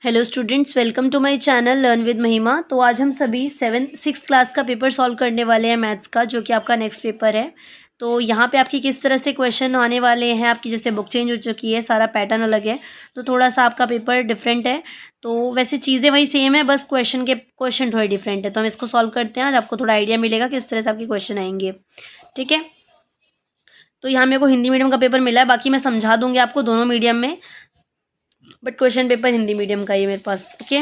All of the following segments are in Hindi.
Hello students, welcome to my channel learn with Mahima. तो आज हम सभी सिक्स क्लास का पेपर सॉल्व करने वाले हैं मैथ्स का, जो कि आपका नेक्स्ट पेपर है। तो यहाँ पे आपकी किस तरह से क्वेश्चन आने वाले हैं, आपकी जैसे बुक चेंज हो चुकी है, सारा पैटर्न अलग है, तो थोड़ा सा आपका पेपर डिफरेंट है। तो वैसे चीज़ें वही सेम है, बस क्वेश्चन थोड़े डिफरेंट है। तो हम इसको सॉल्व करते हैं, आज आपको थोड़ा आइडिया मिलेगा किस तरह से आपके क्वेश्चन आएंगे। ठीक है, तो यहाँ मेरे को हिंदी मीडियम का पेपर मिला है, बाकी मैं समझा दूंगी आपको दोनों मीडियम में, but question paper Hindi medium का ही है मेरे पास। ओके,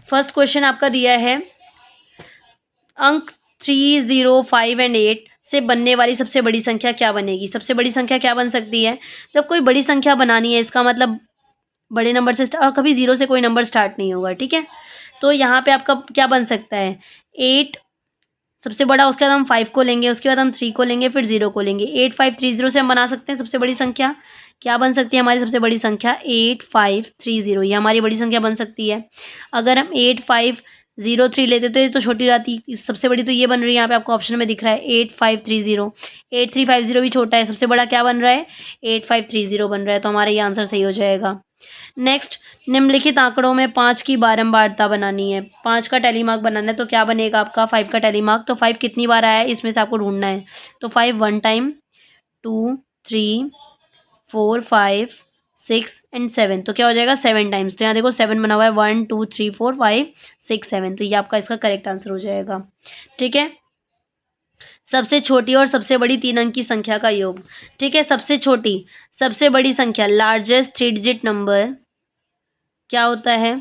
फर्स्ट क्वेश्चन आपका दिया है, अंक 3, 0, 5 और 8 से बनने वाली सबसे बड़ी संख्या क्या बनेगी। सबसे बड़ी संख्या क्या बन सकती है। जब कोई बड़ी संख्या बनानी है, इसका मतलब बड़े नंबर से और कभी जीरो से कोई नंबर स्टार्ट नहीं होगा। ठीक है, तो यहाँ पे आपका क्या बन सकता है, 8 सबसे बड़ा, उसके बाद हम 5 को लेंगे, उसके बाद हम 3 को लेंगे, फिर 0 को लेंगे। 8530 से हम बना सकते हैं सबसे बड़ी संख्या। क्या बन सकती है हमारी सबसे बड़ी संख्या, 8530, ये हमारी बड़ी संख्या बन सकती है। अगर हम 8503 लेते तो ये तो छोटी हो जाती, सबसे बड़ी तो ये बन रही है, यहाँ पे आपको ऑप्शन में दिख रहा है 8530। 8350 भी छोटा है, सबसे बड़ा क्या बन रहा है, 8530 बन रहा है, तो हमारा ये आंसर सही हो जाएगा। नेक्स्ट, निम्नलिखित आंकड़ों में 5 की बारंबारता बनानी है। 5 का टेलीमार्क बनाना है, तो क्या बनेगा आपका 5 का टेलीमार्क। तो 5 कितनी बार आया है, इसमें से आपको ढूंढना है। तो 5 1 टाइम, 2, 3, 4, 5, 6 एंड 7, तो क्या हो जाएगा 7 टाइम्स। तो यहाँ देखो 7 बना हुआ है, 1 2 3 4 5 6 7, तो ये आपका इसका करेक्ट आंसर हो जाएगा। ठीक है, सबसे छोटी और सबसे बड़ी 3 अंक की संख्या का योग। ठीक है, सबसे छोटी सबसे बड़ी संख्या, लार्जेस्ट 3 डिजिट नंबर क्या होता है,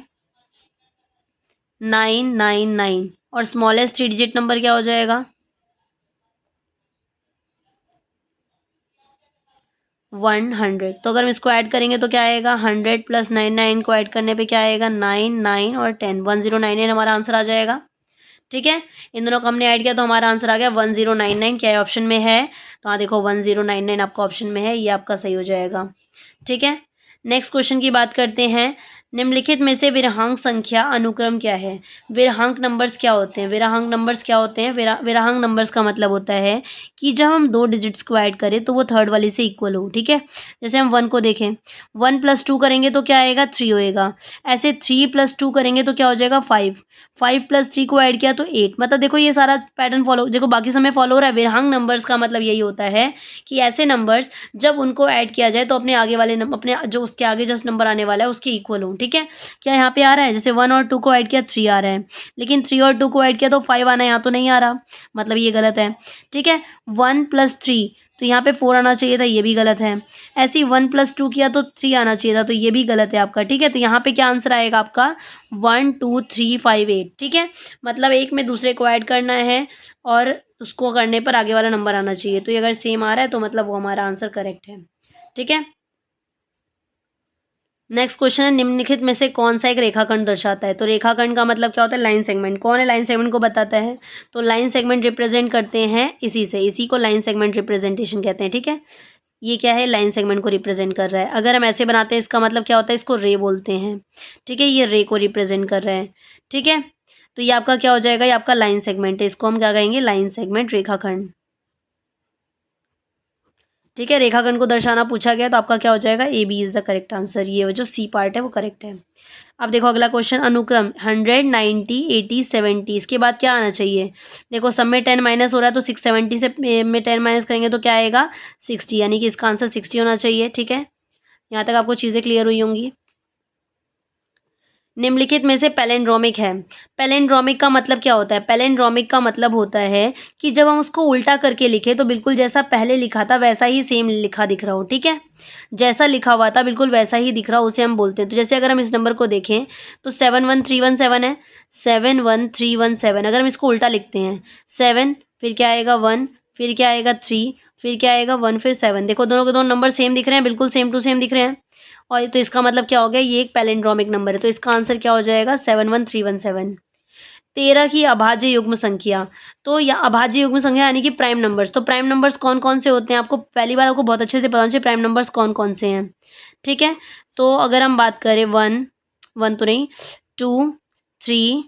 999। और स्मॉलेस्ट 3 डिजिट नंबर क्या हो जाएगा, 100। तो अगर हम इसको ऐड करेंगे तो क्या आएगा, 100 प्लस 99 को ऐड करने पे क्या आएगा, 9 9 और 10, 1099 हमारा आंसर आ जाएगा। ठीक है, इन दोनों को हमने ऐड किया तो हमारा आंसर आ गया 1099। क्या ऑप्शन में है, तो हाँ देखो 1099 आपका ऑप्शन में है, ये आपका सही हो जाएगा। ठीक है, नेक्स्ट क्वेश्चन की बात करते हैं। निम्नलिखित में से विरहांक संख्या अनुक्रम क्या है। विरहांक नंबर्स क्या होते हैं, विरहांक नंबर्स क्या होते हैं, विरहांक नंबर्स का मतलब होता है कि जब हम दो डिजिट्स को ऐड करें तो वो थर्ड वाले से इक्वल हो। ठीक है, जैसे हम 1 को देखें, 1 + 2 करेंगे तो क्या आएगा, 3 होएगा। ऐसे 3 + 2 करेंगे तो क्या हो जाएगा, 5। 5 + 3 को ऐड किया तो 8। मतलब देखो ये सारा पैटर्न फॉलो, देखो बाकी समय फॉलो हो रहा है। विरहांक नंबर्स का मतलब यही होता है कि ऐसे नंबर्स जब उनको ऐड किया जाए तो अपने आगे वाले नंबर, अपने जो उसके आगे जस्ट नंबर आने वाला है उसके इक्वल हो। ठीक है, क्या यहाँ पे आ रहा है, जैसे 1 और 2 को ऐड किया 3 आ रहा है, लेकिन 3 और 2 को ऐड किया तो 5 आना है, यहाँ तो नहीं आ रहा, मतलब ये गलत है। ठीक है, 1 + 3, तो यहाँ पे 4 आना चाहिए था, ये भी गलत है। ऐसे ही 1 + 2 किया तो 3 आना चाहिए था, तो ये भी गलत है आपका। ठीक है, तो यहाँ पे क्या आंसर आएगा आपका, 1 2 3 5 8। ठीक है, मतलब एक में दूसरे को ऐड करना है और उसको करने पर आगे वाला नंबर आना चाहिए, तो ये अगर सेम आ रहा है तो मतलब वो हमारा आंसर करेक्ट है। ठीक है, नेक्स्ट क्वेश्चन है, निम्नलिखित में से कौन सा एक रेखाखंड दर्शाता है। तो रेखाखंड का मतलब क्या होता है, लाइन सेगमेंट। कौन है लाइन सेगमेंट को बताता है, तो लाइन सेगमेंट रिप्रेजेंट करते हैं इसी को लाइन सेगमेंट रिप्रेजेंटेशन कहते हैं। ठीक है, ये क्या है, लाइन सेगमेंट को रिप्रेजेंट कर रहा है। अगर हम ऐसे बनाते हैं, इसका मतलब क्या होता है, इसको रे बोलते हैं। ठीक है, ये रे को रिप्रेजेंट कर रहा है। ठीक है, तो ये आपका क्या हो जाएगा, ये आपका लाइन सेगमेंट है, इसको हम क्या कहेंगे, लाइन सेगमेंट, रेखाखंड। ठीक है, रेखाखंड को दर्शाना पूछा गया तो आपका क्या हो जाएगा, A B is the correct answer. ये जो सी पार्ट है वो करेक्ट है। अब देखो अगला क्वेश्चन, अनुक्रम 100 90 80 70, इसके बाद क्या आना चाहिए। देखो सब में 10 माइनस हो रहा है, तो 670 से में 10 माइनस करेंगे तो क्या आएगा, 60, यानी कि इसका आंसर 60 होना चाहिए। ठीक है, यहाँ तक आपको चीज़ें क्लियर हुई होंगी। निम्नलिखित में से पैलिंड्रोमिक है। पैलिंड्रोमिक का मतलब क्या होता है, पैलिंड्रोमिक का मतलब होता है कि जब हम उसको उल्टा करके लिखे तो बिल्कुल जैसा पहले लिखा था वैसा ही सेम लिखा दिख रहा हो। ठीक है, जैसा लिखा हुआ था बिल्कुल वैसा ही दिख रहा हो, उसे हम बोलते हैं। तो जैसे अगर हम इस नंबर को देखें तो 71317 है, 71317। अगर हम इसको उल्टा लिखते हैं, 7 फिर क्या आएगा 1, फिर क्या आएगा 3, फिर क्या आएगा 1, फिर 7। देखो दोनों के दोनों नंबर सेम दिख रहे हैं, बिल्कुल सेम टू सेम दिख रहे हैं। और तो इसका मतलब क्या हो गया, ये एक पैलिंड्रोमिक नंबर है, तो इसका आंसर क्या हो जाएगा, 71317। 13 की अभाज्य युग्म संख्या, तो या अभाज्य युग्म संख्या यानी कि प्राइम नंबर्स। तो प्राइम नंबर्स कौन कौन से होते हैं, आपको पहली बार आपको बहुत अच्छे से पता होना चाहिए प्राइम नंबर्स कौन कौन से हैं। ठीक है, तो अगर हम बात करें 1, 1 तो नहीं, 2, 3,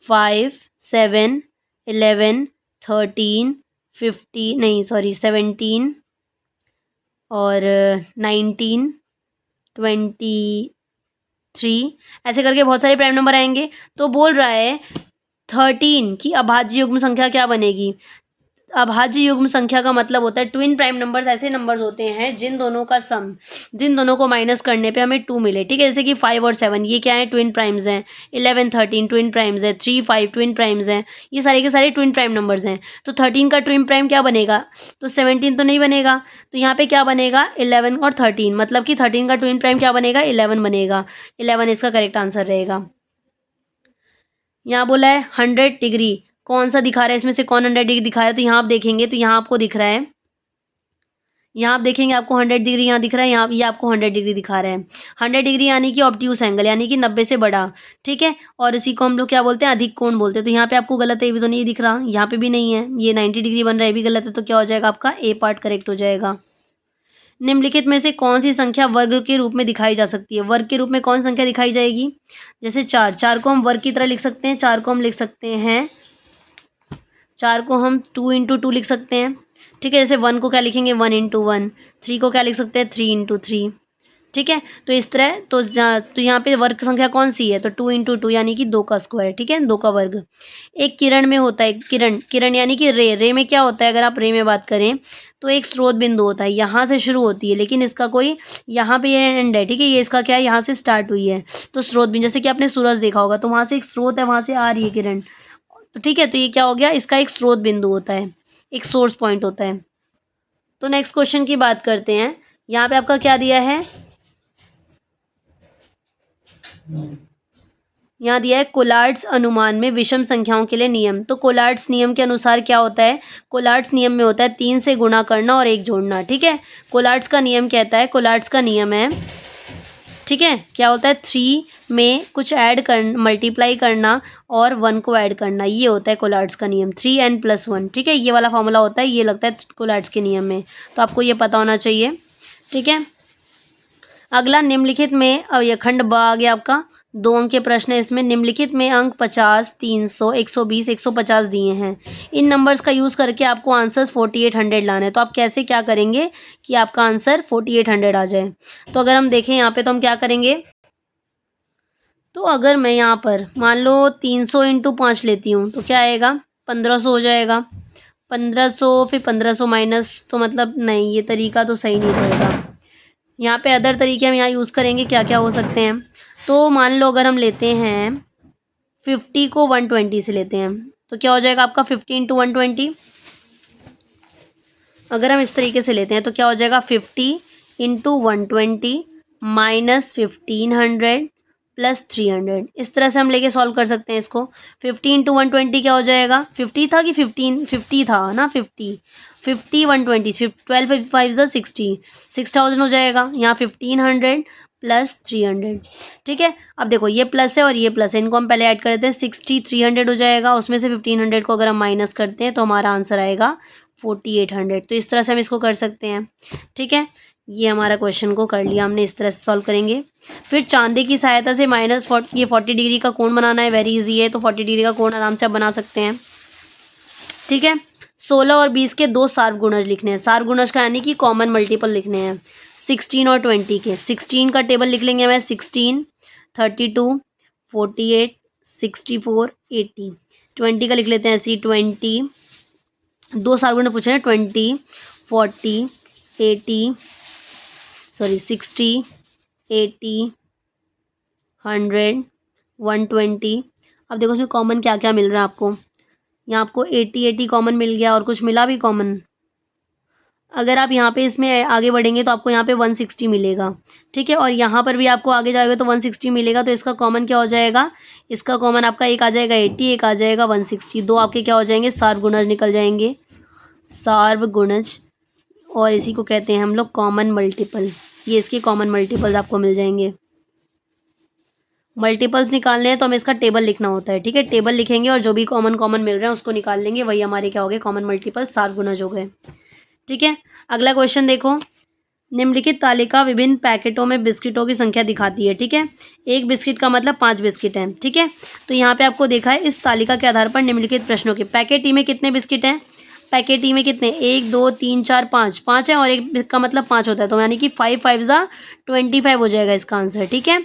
5, 7, 11, 13, 15 नहीं सॉरी 17 और 19, 20 3, ऐसे करके बहुत सारे प्राइम नंबर आएंगे। तो बोल रहा है 13 की अभाज्य युग्म संख्या क्या बनेगी। अभाज्य युग्म संख्या का मतलब होता है ट्विन प्राइम नंबर्स ऐसे नंबर्स होते हैं जिन दोनों का सम, जिन दोनों को माइनस करने पे हमें 2 मिले, ठीक है। जैसे कि 5 और 7 ये क्या है, ट्विन प्राइम्स हैं। 11 13 ट्विन प्राइम्स हैं। 3 5 ट्विन प्राइम्स हैं। ये सारे के सारे ट्विन प्राइम नंबर्स हैं। तो 13 का ट्विन प्राइम क्या बनेगा, तो 17 तो नहीं बनेगा। तो यहाँ पे क्या बनेगा, 11 और 13, मतलब कि 13 का ट्विन प्राइम क्या बनेगा, 11 बनेगा। 11 इसका करेक्ट आंसर रहेगा। यहाँ बोला है 100 डिग्री, कौन सा दिखा रहा है इसमें से, कौन 100 डिग्री दिखा रहा है। तो यहाँ आप देखेंगे तो यहाँ आपको दिख रहा है, यहाँ आप देखेंगे आपको 100 डिग्री यहाँ दिख रहा है, यहाँ ये आपको 100 डिग्री दिखा रहा है। 100 डिग्री यानी कि ऑब्ट्यूस एंगल, यानी कि 90 से बड़ा, ठीक है। और इसी को हम लोग क्या बोलते हैं, अधिक कोण बोलते हैं। तो यहाँ पे आपको गलत है, ये भी तो नहीं दिख रहा, यहाँ पे भी नहीं है, ये 90 डिग्री बन रहा है, ये भी गलत है। तो क्या हो जाएगा आपका ए पार्ट करेक्ट हो जाएगा। निम्नलिखित में से कौन सी संख्या वर्ग के रूप में दिखाई जा सकती है। वर्ग के रूप में कौन संख्या दिखाई जाएगी, जैसे 4, 4 को हम वर्ग की तरह लिख सकते हैं। 4 को हम लिख सकते हैं, 4 को हम 2 इंटू 2 लिख सकते हैं, ठीक है। जैसे 1 को क्या लिखेंगे, 1 इंटू 1। 3 को क्या लिख सकते हैं, 3 इंटू 3, ठीक है। तो इस तरह तो यहाँ पे वर्ग संख्या कौन सी है, तो 2 इंटू 2 यानी कि 2 का स्क्वायर, ठीक है, 2 का वर्ग। एक किरण में होता है, किरण, किरण यानी कि रे में क्या होता है, अगर आप रे में बात करें तो एक स्रोत बिंदु होता है, यहाँ से शुरू होती है, लेकिन इसका कोई यहाँ पे ये एंड है, ठीक है। ये इसका क्या है, यहाँ से स्टार्ट हुई है। तो स्रोत बिंदु, जैसे कि आपने सूरज देखा होगा, तो वहाँ से एक स्रोत है, वहाँ से आ रही है किरण, तो ठीक है। तो ये क्या हो गया, इसका एक स्रोत बिंदु होता है, एक सोर्स पॉइंट होता है। तो नेक्स्ट क्वेश्चन की बात करते हैं। यहाँ पे आपका क्या दिया है, यहाँ दिया है कोलार्ड्स अनुमान में विषम संख्याओं के लिए नियम। तो कोलार्ड्स नियम के अनुसार क्या होता है, कोलार्ड्स नियम में होता है 3 से गुणा करना और 1 जोड़ना, ठीक है। कोलार्ड्स का नियम कहता है, कोलार्ड्स का नियम है, ठीक है, क्या होता है, 3 में कुछ ऐड कर, मल्टीप्लाई करना और 1 को ऐड करना, ये होता है कोलार्ड्स का नियम। 3n+1, ठीक है, ये वाला फॉर्मूला होता है, ये लगता है कोलार्ड्स के नियम में। तो आपको ये पता होना चाहिए, ठीक है। अगला, निम्नलिखित में, अब यह खंड ब आ गया आपका, 2 अंक के प्रश्न है इसमें। निम्नलिखित में अंक 50, 300, 120, 150 दिए हैं। इन नंबर्स का यूज़ करके आपको आंसर 4800 लाना है। तो आप कैसे क्या करेंगे कि आपका आंसर 4800 आ जाए। तो अगर हम देखें यहाँ पे, तो हम क्या करेंगे, तो अगर मैं यहाँ पर मान लो 300 इंटू 5 लेती हूँ तो क्या आएगा, 1500 हो जाएगा। 1500 फिर 1500 माइनस, तो मतलब नहीं, ये तरीका तो सही नहीं रहेगा। यहाँ पे अदर तरीके हम यहाँ यूज़ करेंगे, क्या क्या हो सकते हैं। तो मान लो अगर हम लेते हैं 50 को 120 से लेते हैं, तो क्या हो जाएगा आपका 50 इंटू 120। अगर हम इस तरीके से लेते हैं तो क्या हो जाएगा 50 इंटू 120 माइनस 1500 प्लस 300। इस तरह से हम लेके सॉल्व कर सकते हैं इसको। 50 इंटू 120 क्या हो जाएगा, 50 था कि 50 था ना, 50 120, 12 5 60, 6000 हो जाएगा। यहाँ 1500 प्लस 300, ठीक है। अब देखो ये प्लस है और ये प्लस है, इनको हम पहले ऐड कर देते हैं, 60 300 हो जाएगा। उसमें से 1500 को अगर हम माइनस करते हैं तो हमारा आंसर आएगा 4800। तो इस तरह से हम इसको कर सकते हैं, ठीक है। ये हमारा क्वेश्चन को कर लिया हमने, इस तरह से सॉल्व करेंगे। फिर चांदी की सहायता से ये 40 डिग्री का कोण बनाना है, वेरी इजी है। तो 40 डिग्री का कोण आराम से आप बना सकते हैं, ठीक है। 16 और 20 के 2 सार्वगुणज लिखने हैं। सार्वगुणज का यानी कि कॉमन मल्टीपल लिखने हैं 16 और 20 के। 16 का टेबल लिख लेंगे मैं, 16 32 48 64 80। 20 का लिख लेते हैं ऐसे, 20 2 सार्वगुण पूछे हैं, 20 40 80 60 80 100 120। अब देखो इसमें कॉमन क्या क्या मिल रहा है आपको। यहाँ आपको 80 कॉमन मिल गया और कुछ मिला भी कॉमन। अगर आप यहाँ पे इसमें आगे बढ़ेंगे तो आपको यहाँ पे 160 मिलेगा, ठीक है। और यहाँ पर भी आपको आगे जाएगा तो 160 मिलेगा। तो इसका कॉमन क्या हो जाएगा, इसका कॉमन आपका एक आ जाएगा 80, एक आ जाएगा 160। 2 आपके क्या हो जाएंगे, सार्वगुणज निकल जाएंगे, सार्वगुणज। और इसी को कहते हैं हम लोग कॉमन मल्टीपल। ये इसके कॉमन मल्टीपल्स आपको मिल जाएंगे। मल्टीपल्स निकालने हैं तो हमें इसका टेबल लिखना होता है, ठीक है। टेबल लिखेंगे और जो भी कॉमन मिल रहे हैं उसको निकाल लेंगे, वही हमारे क्या हो गए, कॉमन मल्टीपल, सार्वगुणज हो गए, ठीक है। अगला क्वेश्चन देखो, निम्नलिखित तालिका विभिन्न पैकेटों में बिस्किटों की संख्या दिखाती है, ठीक है। एक बिस्किट का मतलब 5 बिस्किट हैं, ठीक है। तो यहाँ पे आपको देखा है, इस तालिका के आधार पर निम्नलिखित प्रश्नों के पैकेट टी में कितने बिस्किट हैं, पैकेट टी में कितने, 1 2 3 4 5, 5 है और एक का मतलब 5 होता है। तो यानी कि 5 5 ज़ा 25 हो जाएगा इसका आंसर, ठीक है।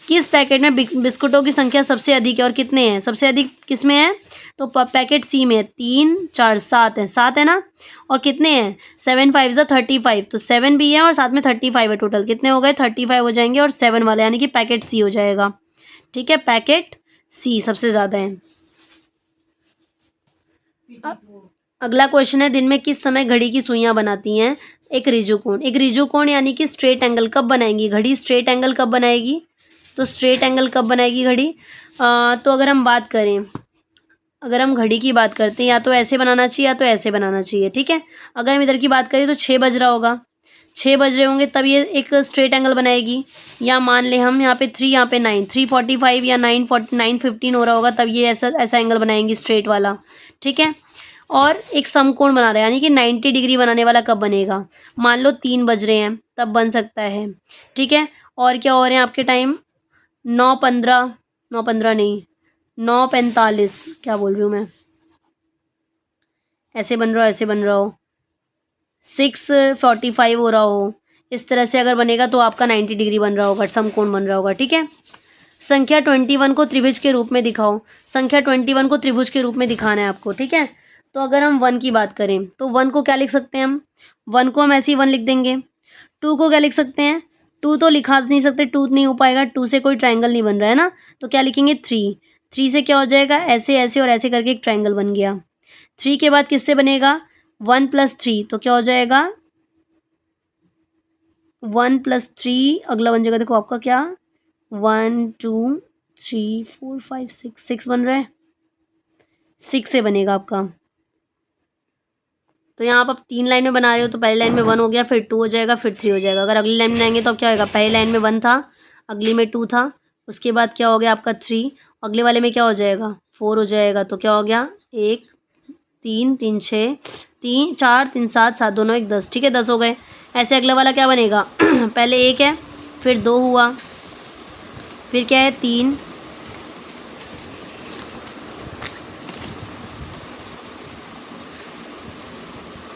किस पैकेट में बिस्कुटों की संख्या सबसे अधिक है और कितने हैं? सबसे अधिक किस में है? तो पैकेट सी में है। 3 4 7 है, 7 है ना। और कितने हैं? 7 5 ज़ा 35, तो 7 भी है और साथ में 35 है। टोटल कितने हो गए? 35 हो जाएंगे और 7 वाले, यानी कि पैकेट सी हो जाएगा। ठीक है, पैकेट सी सबसे ज़्यादा है। अगला क्वेश्चन है, दिन में किस समय घड़ी की सुइयां बनाती हैं? एक रिजु कोण। एक रिजु कोण यानी कि स्ट्रेट एंगल कब बनाएगी घड़ी? स्ट्रेट एंगल कब बनाएगी? तो स्ट्रेट एंगल कब बनाएगी घड़ी? तो अगर हम बात करें, अगर हम घड़ी की बात करते हैं, या तो ऐसे बनाना चाहिए या तो ऐसे बनाना चाहिए। ठीक है, अगर हम इधर की बात करें तो 6 बज रहा होगा, 6 बज रहे होंगे तब ये एक स्ट्रेट एंगल बनाएगी। या मान ले हम यहाँ पे 3, यहाँ पे 9, 3:45 या 9:15 हो रहा होगा, तब ये ऐसा ऐसा एंगल बनाएंगी स्ट्रेट वाला। ठीक है, और एक समकोण बना रहा है, यानी कि 90 डिग्री बनाने वाला कब बनेगा? मान लो 3 बज रहे हैं तब बन सकता है। ठीक है, और क्या हो रहे हैं आपके टाइम? 9:15, 9:15 नहीं, 9:45, क्या बोल रही हूँ मैं, ऐसे बन रहा हो, ऐसे बन रहा हो, 6:45 हो रहा हो, इस तरह से अगर बनेगा तो आपका 90 डिग्री बन रहा होगा, समकोण बन रहा होगा। ठीक है, संख्या 21 को त्रिभुज के रूप में दिखाओ। संख्या 21 को त्रिभुज के रूप में दिखाना है आपको। ठीक है, तो अगर हम 1 की बात करें तो 1 को क्या लिख सकते हैं हम? 1 को हम ऐसे ही 1 लिख देंगे। 2 को क्या लिख सकते हैं? 2 तो लिखा नहीं सकते, 2 नहीं हो पाएगा, 2 से कोई ट्रायंगल नहीं बन रहा है ना, तो क्या लिखेंगे? 3। 3 से क्या हो जाएगा? ऐसे ऐसे और ऐसे करके एक ट्रायंगल बन गया। 3 के बाद किससे बनेगा? 1 + 3, तो क्या हो जाएगा? 1 + 3 अगला बन जाएगा, देखो आपका क्या, 1 2 3 4 5 6 बन रहा है, 6 से बनेगा आपका। तो यहाँ आप 3 लाइन में बना रहे हो, तो पहली लाइन में 1 हो गया, फिर 2 हो जाएगा, फिर 3 हो जाएगा। अगर अगली लाइन में आएंगे तो अब क्या होगा? पहली लाइन में 1 था, अगली में 2 था, उसके बाद क्या हो गया आपका 3, अगले वाले में क्या हो जाएगा? 4 हो जाएगा। तो क्या हो गया? 1 3 3 6 3 4 3 7 7 दोनों 1 10। ठीक है, 10 हो गए। ऐसे अगला वाला क्या बनेगा? पहले 1 है, फिर 2 हुआ, फिर क्या है? 3,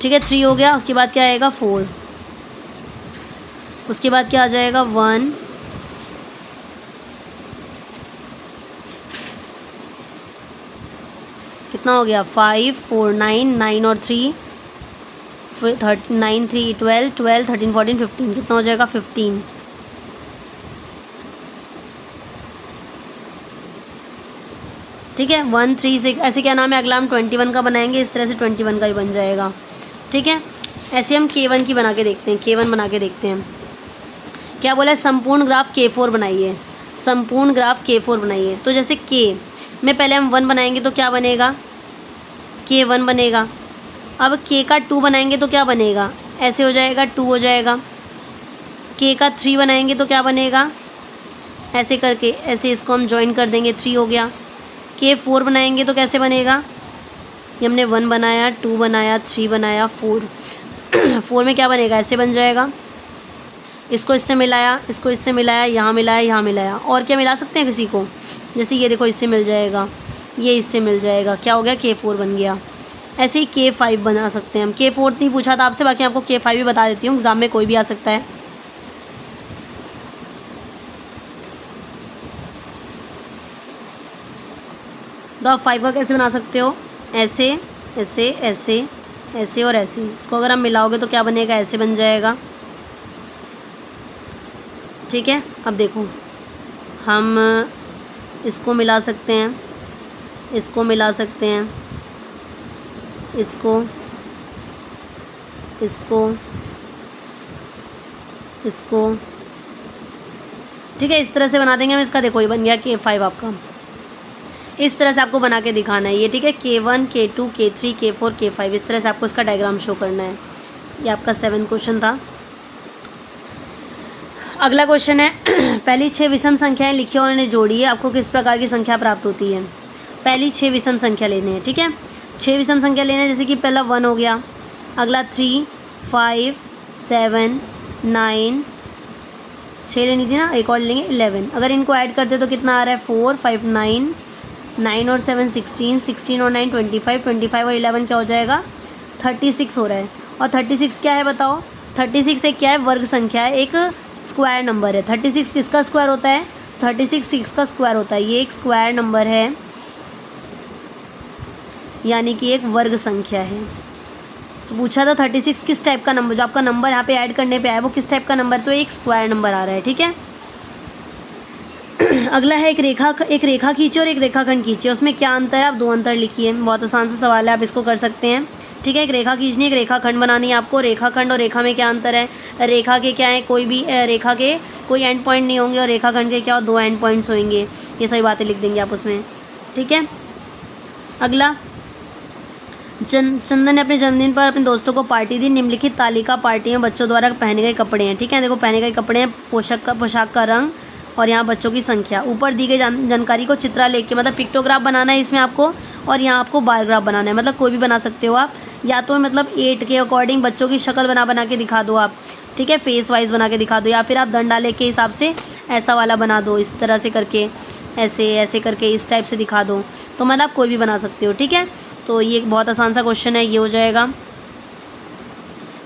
ठीक है, 3 हो गया। उसके बाद क्या आएगा? 4, उसके बाद क्या आ जाएगा? 1, कितना हो गया? 5 4 9 9 और 3, फिर 9 3 12 12 13 14 15, कितना हो जाएगा? 15। ठीक है, 1 3 6, ऐसे क्या नाम है? अगला हम 21 का बनाएंगे, इस तरह से 21 का भी बन जाएगा। ठीक है, ऐसे हम K1 की बना के देखते हैं, K1 बना के देखते हैं। क्या बोला है? संपूर्ण ग्राफ K4 बनाइए, संपूर्ण ग्राफ K4 बनाइए। तो जैसे K में पहले हम 1 बनाएंगे तो क्या बनेगा? K1 बनेगा। अब K का 2 बनाएंगे तो क्या बनेगा? ऐसे हो जाएगा, 2 हो जाएगा। K का 3 बनाएंगे तो क्या बनेगा? ऐसे करके, ऐसे इसको हम ज्वाइन कर देंगे, 3 हो गया। K4 बनाएंगे तो कैसे बनेगा? ये हमने 1 बनाया, 2 बनाया, 3 बनाया, 4 4 में क्या बनेगा? ऐसे बन जाएगा। इसको इससे मिलाया, इसको इससे मिलाया, यहाँ मिलाया, यहाँ मिलाया, और क्या मिला सकते हैं किसी को? जैसे ये देखो, इससे मिल जाएगा, ये इससे मिल जाएगा, क्या हो गया? K4 बन गया। ऐसे ही K5 बना सकते हैं हम। K4 नहीं पूछा था आपसे, बाकी आपको K5 भी बता देती हूँ, एग्जाम में कोई भी आ सकता है। तो आप 5 का कैसे बना सकते हो? ऐसे ऐसे ऐसे ऐसे और ऐसे, इसको अगर हम मिलाओगे तो क्या बनेगा? ऐसे बन जाएगा। ठीक है, अब देखो, हम इसको मिला सकते हैं, इसको मिला सकते हैं, इसको इसको इसको, ठीक है, इस तरह से बना देंगे हम इसका। देखो, ये बन गया K5 आपका। इस तरह से आपको बना के दिखाना है ये। ठीक है, K1 K2 K3 K4 K5, इस तरह से आपको इसका डायग्राम शो करना है। ये आपका 7 क्वेश्चन था। अगला क्वेश्चन है, पहली 6 विषम संख्याएं लिखी और उन्हें जोड़िए, आपको किस प्रकार की संख्या प्राप्त होती है? पहली 6 विषम संख्या लेने हैं। ठीक है, 6 विषम संख्या लेने हैं, जैसे कि पहला 1 हो गया, अगला 3 5 7 9, 6 लेनी थी ना, एक और लेंगे 11। अगर इनको ऐड करते तो कितना आ रहा है? 4 5 9 9 और 7 16 16 और 9 25 25 और 11 क्या हो जाएगा? 36 हो रहा है। और 36 क्या है बताओ? 36 एक क्या है? वर्ग संख्या है, एक स्क्वायर नंबर है। 36 किसका स्क्वायर होता है? 36 6 का स्क्वायर होता है, ये एक स्क्वायर नंबर है, यानी कि एक वर्ग संख्या है। तो पूछा था 36 किस टाइप का नंबर, जो आपका नंबर यहाँ पे ऐड करने पे आया वो किस टाइप का नंबर, तो एक स्क्वायर नंबर आ रहा है, ठीक है। अगला है एक रेखा खींचे और एक रेखाखंड खींचे, उसमें क्या अंतर है, आप दो अंतर लिखिए। बहुत आसान सा सवाल है, आप इसको कर सकते हैं, ठीक है। एक रेखा खींचनी, एक रेखाखंड बनानी है आपको। रेखाखंड और रेखा में क्या अंतर है, रेखा के क्या है, कोई भी रेखा के कोई एंड पॉइंट नहीं होंगे, और रेखाखंड के क्या हो, 2 एंड पॉइंट्स होंगे। ये सभी बातें लिख देंगे आप उसमें, ठीक है। अगला, चंदन ने अपने जन्मदिन पर अपने दोस्तों को पार्टी दी। निम्नलिखित तालिका पार्टी में बच्चों द्वारा पहने गए कपड़े हैं, ठीक है। देखो पहने गए कपड़े हैं, पोशाक का रंग और यहाँ बच्चों की संख्या। ऊपर दी गई जानकारी को चित्रालेख के, मतलब पिक्टोग्राफ बनाना है इसमें आपको, और यहाँ आपको बार ग्राफ बनाना है, मतलब कोई भी बना सकते हो आप, या तो मतलब 8 के अकॉर्डिंग बच्चों की शक्ल बना के दिखा दो आप, ठीक है, फेस वाइज बना के दिखा दो, या फिर आप दंडालेख के हिसाब से ऐसा वाला बना दो, इस तरह से करके, ऐसे करके इस टाइप से दिखा दो, तो मतलब आप कोई भी बना सकते हो, ठीक है। तो ये एक बहुत आसान सा क्वेश्चन है, ये हो जाएगा,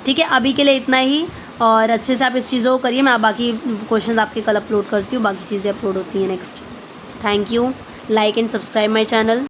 ठीक है। अभी के लिए इतना ही, और अच्छे से आप इस चीज़ों को करिए। मैं बाकी क्वेश्चन आपके कल अपलोड करती हूँ, बाकी चीज़ें अपलोड होती हैं next. Thank you, like and subscribe my channel.